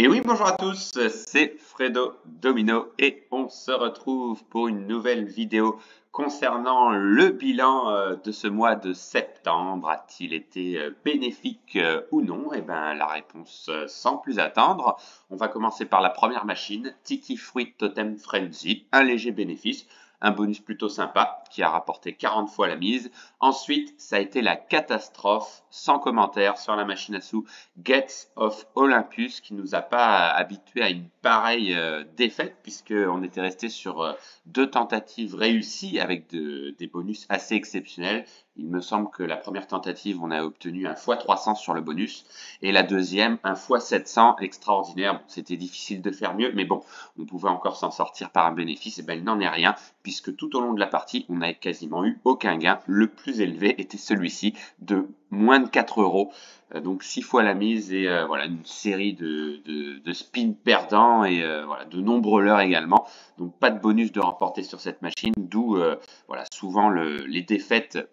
Et oui, bonjour à tous, c'est Fredo Domino et on se retrouve pour une nouvelle vidéo concernant le bilan de ce mois de septembre. A-t-il été bénéfique ou non? Eh bien, la réponse sans plus attendre. On va commencer par la première machine, Tiki Fruit Totem Frenzy, un léger bénéfice. Un bonus plutôt sympa qui a rapporté 40 fois la mise. Ensuite, ça a été la catastrophe, sans commentaire, sur la machine à sous Gates of Olympus qui nous a pas habitués à une pareille défaite puisqu'on était resté sur deux tentatives réussies avec des bonus assez exceptionnels. Il me semble que la première tentative, on a obtenu un x300 sur le bonus et la deuxième, un x700 extraordinaire. Bon, c'était difficile de faire mieux, mais bon, on pouvait encore s'en sortir par un bénéfice. Et ben, il n'en est rien puisque tout au long de la partie, on n'a quasiment eu aucun gain. Le plus élevé était celui-ci de moins de 4 euros. Donc 6 fois la mise et voilà une série de spins perdants et voilà de nombreux leurres également. Donc pas de bonus de remporter sur cette machine, d'où voilà souvent les défaites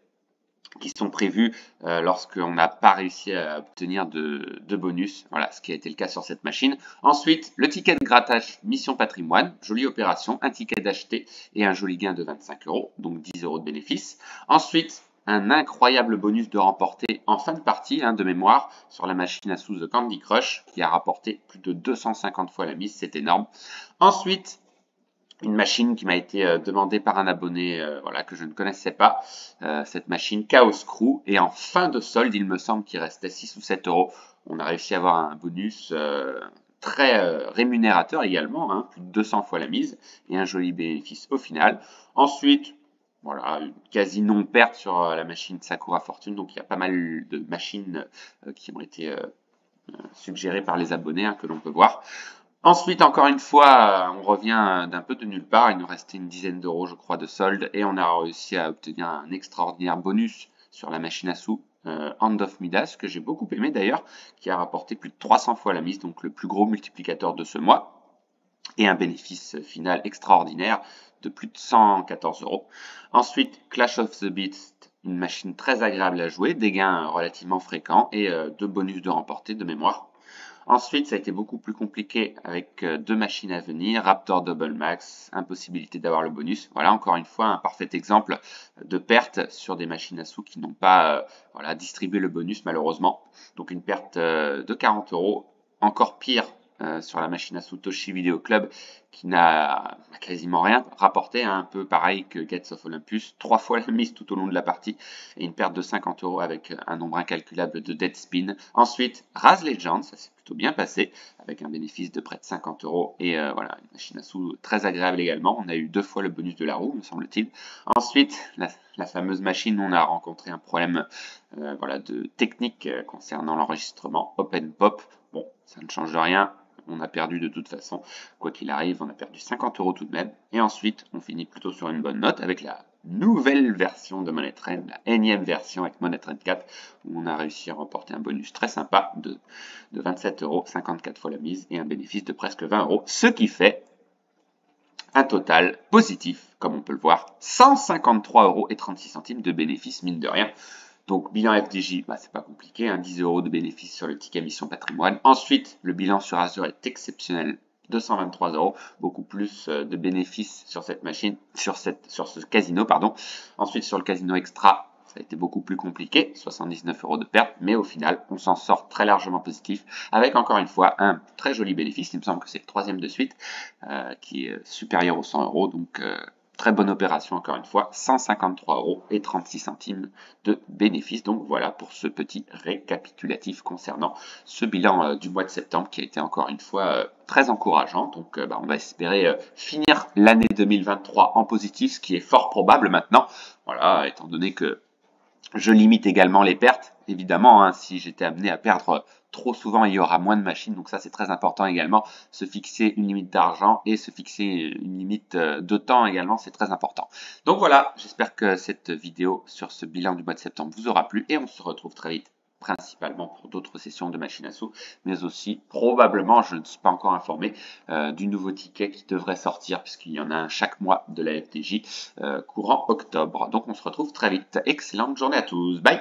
qui sont prévues lorsqu'on n'a pas réussi à obtenir de bonus. Voilà ce qui a été le cas sur cette machine. Ensuite, le ticket de grattage Mission Patrimoine, jolie opération, un ticket d'acheter et un joli gain de 25 euros, donc 10 euros de bénéfice. Ensuite, un incroyable bonus de remporter en fin de partie, de mémoire, sur la machine à sous The Candy Crush, qui a rapporté plus de 250 fois la mise, c'est énorme. Ensuite, une machine qui m'a été demandée par un abonné voilà, que je ne connaissais pas, cette machine Chaos Crew, et en fin de solde, il me semble qu'il restait 6 ou 7 euros. On a réussi à avoir un bonus très rémunérateur également, plus de 200 fois la mise, et un joli bénéfice au final. Ensuite, voilà, une quasi non-perte sur la machine Sakura Fortune. Donc il y a pas mal de machines qui ont été suggérées par les abonnés que l'on peut voir. Ensuite, encore une fois, on revient d'un peu de nulle part. Il nous restait une dizaine d'euros, je crois, de solde. Et on a réussi à obtenir un extraordinaire bonus sur la machine à sous Hand of Midas, que j'ai beaucoup aimé d'ailleurs, qui a rapporté plus de 300 fois la mise, donc le plus gros multiplicateur de ce mois. Et un bénéfice final extraordinaire de plus de 114 euros. Ensuite, Clash of the Beast, une machine très agréable à jouer, des gains relativement fréquents et deux bonus de remporter de mémoire. Ensuite, ça a été beaucoup plus compliqué avec deux machines à venir, Raptor Double Max, impossibilité d'avoir le bonus. Voilà, encore une fois, un parfait exemple de perte sur des machines à sous qui n'ont pas voilà, distribué le bonus malheureusement. Donc une perte de 40 euros. Encore pire sur la machine à sous Toshi Video Club qui n'a quasiment rien rapporté, un peu pareil que Gates of Olympus, 3 fois la mise tout au long de la partie et une perte de 50 euros avec un nombre incalculable de dead spin. Ensuite, Raz Legends, ça s'est plutôt bien passé avec un bénéfice de près de 50 euros et voilà, une machine à sous très agréable également. On a eu 2 fois le bonus de la roue, me semble-t-il. Ensuite, la fameuse machine, on a rencontré un problème voilà, de technique concernant l'enregistrement Open Pop. Bon, ça ne change rien. On a perdu de toute façon. Quoi qu'il arrive, on a perdu 50 euros tout de même. Et ensuite, on finit plutôt sur une bonne note avec la nouvelle version de Money Trend, la énième version avec Money Trend 4, où on a réussi à remporter un bonus très sympa de 27 euros, 54 fois la mise, et un bénéfice de presque 20 euros, ce qui fait un total positif, comme on peut le voir, 153 euros et 36 centimes de bénéfice, mine de rien. Donc, bilan FDJ, c'est pas compliqué, 10 euros de bénéfice sur le ticket Mission Patrimoine. Ensuite, le bilan sur Azure est exceptionnel, 223 euros, beaucoup plus de bénéfices sur cette machine, sur ce casino, pardon. Ensuite, sur le casino extra, ça a été beaucoup plus compliqué, 79 euros de perte, mais au final, on s'en sort très largement positif, avec encore une fois un très joli bénéfice. Il me semble que c'est le troisième de suite, qui est supérieur aux 100 euros, donc très bonne opération encore une fois, 153 euros et 36 centimes de bénéfice. Donc voilà pour ce petit récapitulatif concernant ce bilan du mois de septembre qui a été encore une fois très encourageant. Donc on va espérer finir l'année 2023 en positif, ce qui est fort probable maintenant. Voilà, étant donné que je limite également les pertes. Évidemment, si j'étais amené à perdre trop souvent, il y aura moins de machines. Donc ça, c'est très important également. Se fixer une limite d'argent et se fixer une limite de temps également, c'est très important. Donc voilà, j'espère que cette vidéo sur ce bilan du mois de septembre vous aura plu et on se retrouve très vite, principalement pour d'autres sessions de machines à sous, mais aussi probablement, je ne suis pas encore informé, du nouveau ticket qui devrait sortir puisqu'il y en a un chaque mois de la FDJ courant octobre. Donc on se retrouve très vite. Excellente journée à tous. Bye!